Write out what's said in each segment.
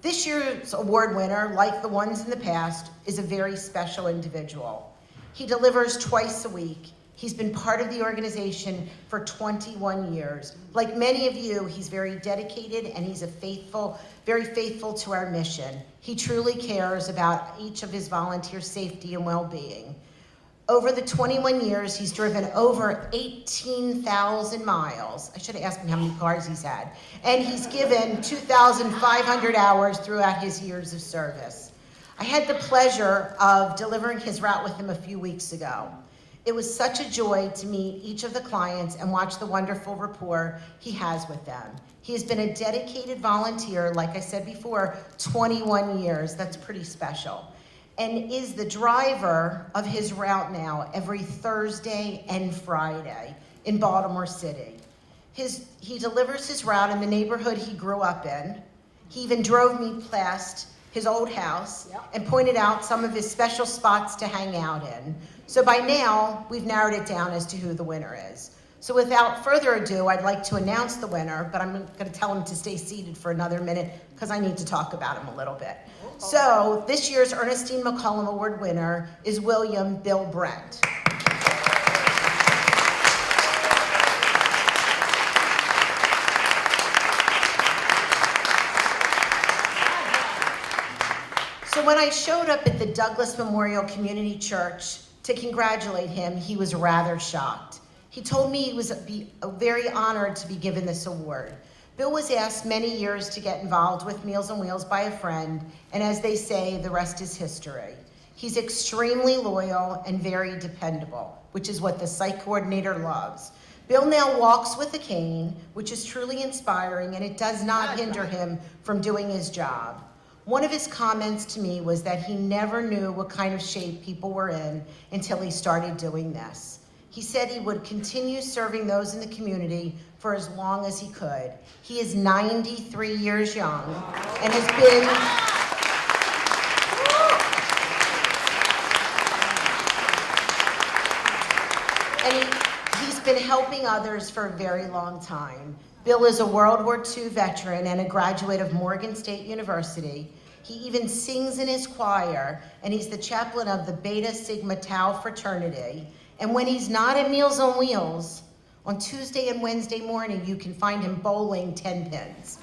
This year's award winner, like the ones in the past, is a very special individual. He delivers twice a week. He's been part of the organization for 21 years. Like many of you, he's very dedicated and he's very faithful to our mission. He truly cares about each of his volunteers' safety and well-being. Over the 21 years, he's driven over 18,000 miles. I should have asked him how many cars he's had. And he's given 2,500 hours throughout his years of service. I had the pleasure of delivering his route with him a few weeks ago. It was such a joy to meet each of the clients and watch the wonderful rapport he has with them. He has been a dedicated volunteer, like I said before, 21 years. That's pretty special. And is the driver of his route now every Thursday and Friday in Baltimore City. He delivers his route in the neighborhood he grew up in. He even drove me past his old house and pointed out some of his special spots to hang out in. So by now, we've narrowed it down as to who the winner is. So without further ado, I'd like to announce the winner, but I'm going to tell him to stay seated for another minute because I need to talk about him a little bit. So this year's Ernestine McCullum Award winner is William Bill Brent. So when I showed up at the Douglas Memorial Community Church to congratulate him, he was rather shocked. He told me he was very honored to be given this award. Bill was asked many years to get involved with Meals on Wheels by a friend, and as they say, the rest is history. He's extremely loyal and very dependable, which is what the site coordinator loves. Bill now walks with a cane, which is truly inspiring, and it does not hinder him from doing his job. One of his comments to me was that he never knew what kind of shape people were in until he started doing this. He said he would continue serving those in the community for as long as he could. He is 93 years young and has been he's been helping others for a very long time. Bill is a World War II veteran and a graduate of Morgan State University. He even sings in his choir, and he's the chaplain of the Beta Sigma Tau fraternity. And when he's not at Meals on Wheels, on Tuesday and Wednesday morning, you can find him bowling 10 pins.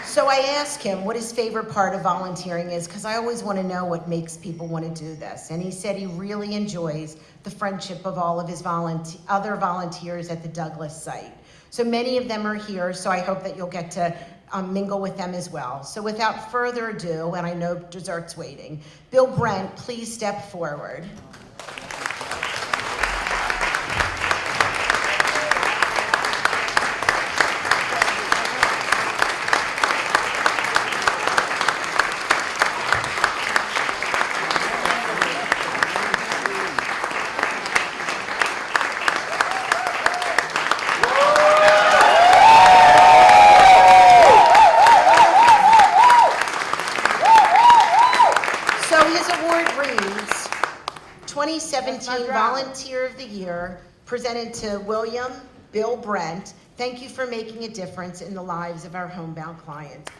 So I asked him what his favorite part of volunteering is, because I always want to know what makes people want to do this. And he said he really enjoys the friendship of all of his other volunteers at the Douglas site. So many of them are here, so I hope that you'll get to mingle with them as well. So without further ado, and I know dessert's waiting, Bill Brent, please step forward. So his award reads, 2017 Volunteer of the Year, presented to William Bill Brent. Thank you for making a difference in the lives of our homebound clients.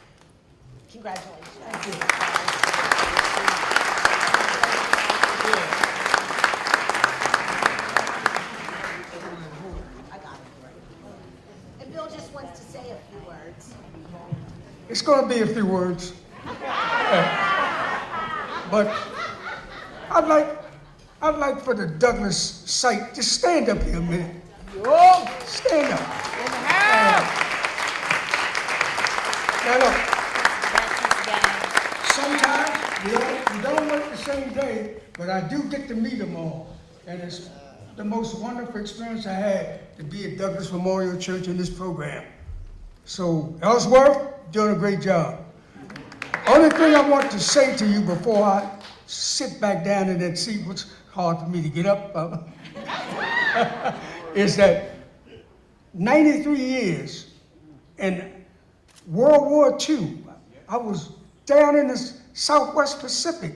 Congratulations. Thank you. I got it. And Bill just wants to say a few words. It's going to be a few words. But I'd like for the Douglas site to stand up here a minute. Stand up. Now look, sometimes we don't work the same day, but I do get to meet them all. And it's the most wonderful experience I had to be at Douglas Memorial Church in this program. So Ellsworth, doing a great job. Only thing I want to say to you before I sit back down in that seat, which is hard for me to get up, is that 93 years in World War II, I was down in the Southwest Pacific.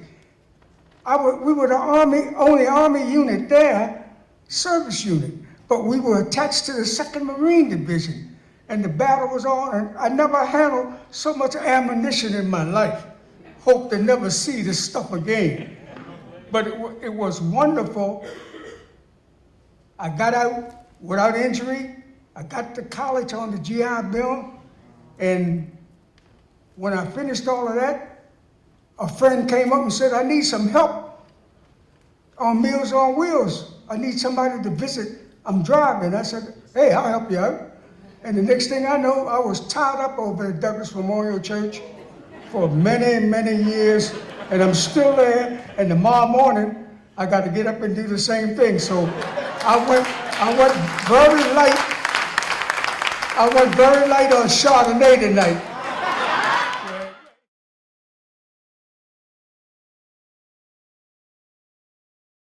We were the only Army unit there, service unit. but we were attached to the 2nd Marine Division, and the battle was on, and I never handled so much ammunition in my life. Hope to never see this stuff again. But it was wonderful. I got out without injury. I got to college on the GI Bill, and when I finished all of that, a friend came up and said, I need some help on Meals on Wheels. I need somebody to visit. I'm driving. I said, hey, I'll help you out. And the next thing I know, I was tied up over at Douglas Memorial Church for many, many years, and I'm still there. And tomorrow morning, I got to get up and do the same thing. So I went very light. I went very light on Chardonnay tonight.